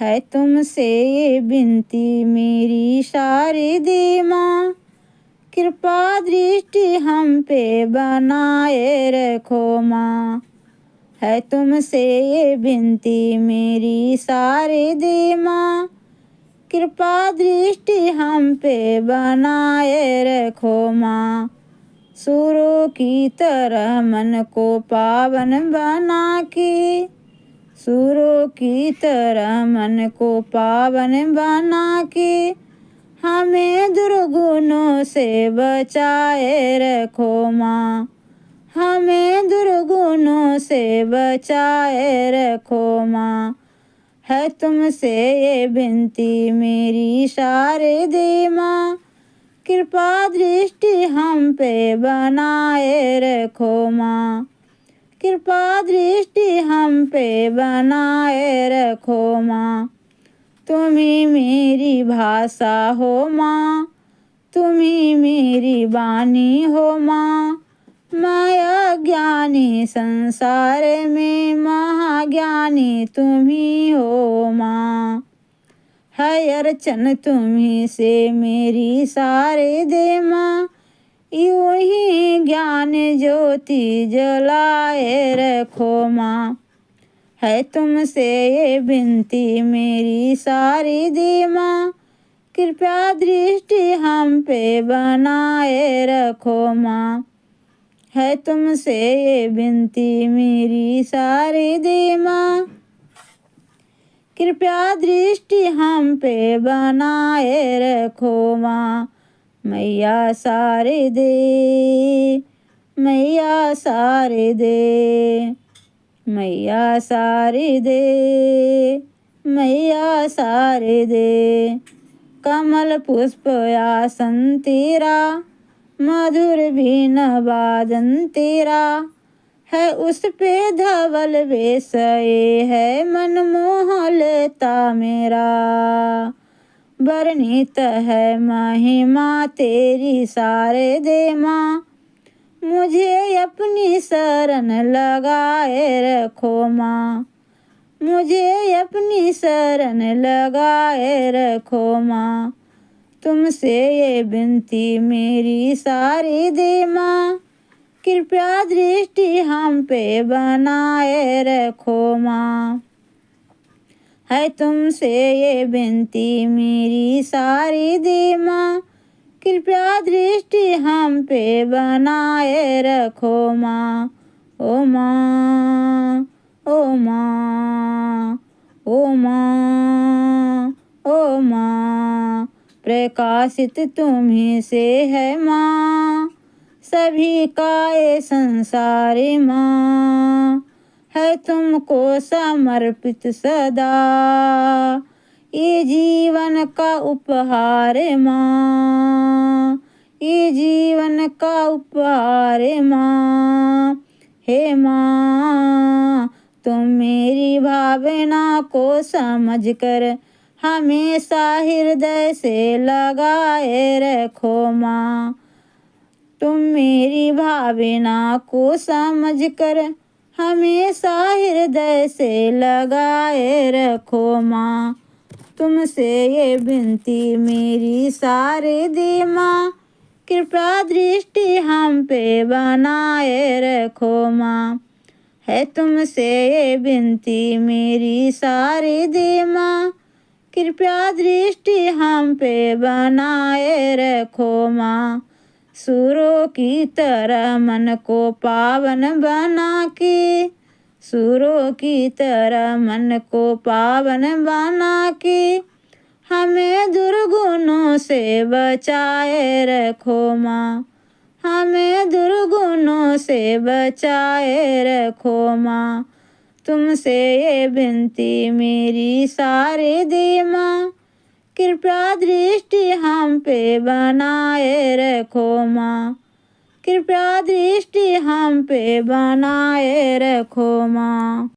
है तुमसे ये विनती मेरी शारदे माँ, कृपा दृष्टि हम पे बनाए रखो माँ। है तुमसे ये विनती मेरी शारदे माँ, कृपा दृष्टि हम पे बनाए रखो माँ। सूरों की तरह मन को पावन बना के, सूरों की तरह मन को पावन बना के, हमें दुर्गुणों से बचाए रखो माँ। हमें दुर्गुणों से बचाए रखो माँ। है तुमसे ये विनती मेरी शारदे माँ, कृपा दृष्टि हम पे बनाए रखो माँ। कृपा दृष्टि हम पे बनाए रखो माँ। तुम ही मेरी भाषा हो माँ, तुम ही मेरी वाणी हो माँ। मैं अज्ञानी संसार में महाज्ञानी तुम ही हो माँ। है अर्चन तुम्ही से मेरी शारदे माँ, यूं ही ज्ञान ज्योति जलाए रखो माँ। है तुमसे ये विनती मेरी शारदे माँ, कृपया दृष्टि हम पे बनाए रखो माँ। है तुमसे ये विनती मेरी शारदे माँ, कृपया दृष्टि हम पे बनाए रखो माँ। मैया शारदे, मैया शारदे, मैया शारदे, मैया शारदे। कमल पुष्प आसन तेरा, मधुर बीन वादन तेरा, है उस पे धवल वेश ये है मन मोह लेता मेरा। वर्णित है महिमा तेरी शारदे माँ, मुझे अपनी शरण लगाए रखो माँ। मुझे अपनी शरण लगाए रखो माँ। तुमसे ये विनती मेरी शारदे माँ, कृपया दृष्टि हम पे बनाए रखो माँ। है तुमसे ये विनती मेरी शारदे माँ, कृपया दृष्टि हम पे बनाए रखो माँ। ओ माँ, ओ माँ, ओ माँ, ओ माँ, प्रकाशित तुम्ही से है माँ, सभी का ये संसार माँ। है तुमको समर्पित सदा ये जीवन का उपहार माँ, ये जीवन का उपहार माँ। हे माँ, तुम मेरी भावना को समझकर हमेशा हृदय से लगाए रखो माँ। तुम मेरी भावना को समझकर हमेशा हृदय से लगाए रखो माँ। तुमसे ये विनती मेरी शारदे माँ, कृपया दृष्टि हम पे बनाए रखो माँ। है तुमसे ये विनती मेरी शारदे माँ, कृपया दृष्टि हम पे बनाए रखो माँ। सूरों की तरह मन को पावन बना के, सूरों की तरह मन को पावन बना के, हमें दुर्गुणों से बचाए रखो माँ। हमें दुर्गुणों से बचाए रखो माँ। तुमसे ये विनती मेरी शारदे माँ, कृपया दृष्टि हम पे बनाए रखो माँ। कृपया दृष्टि हम पे बनाए रखो माँ।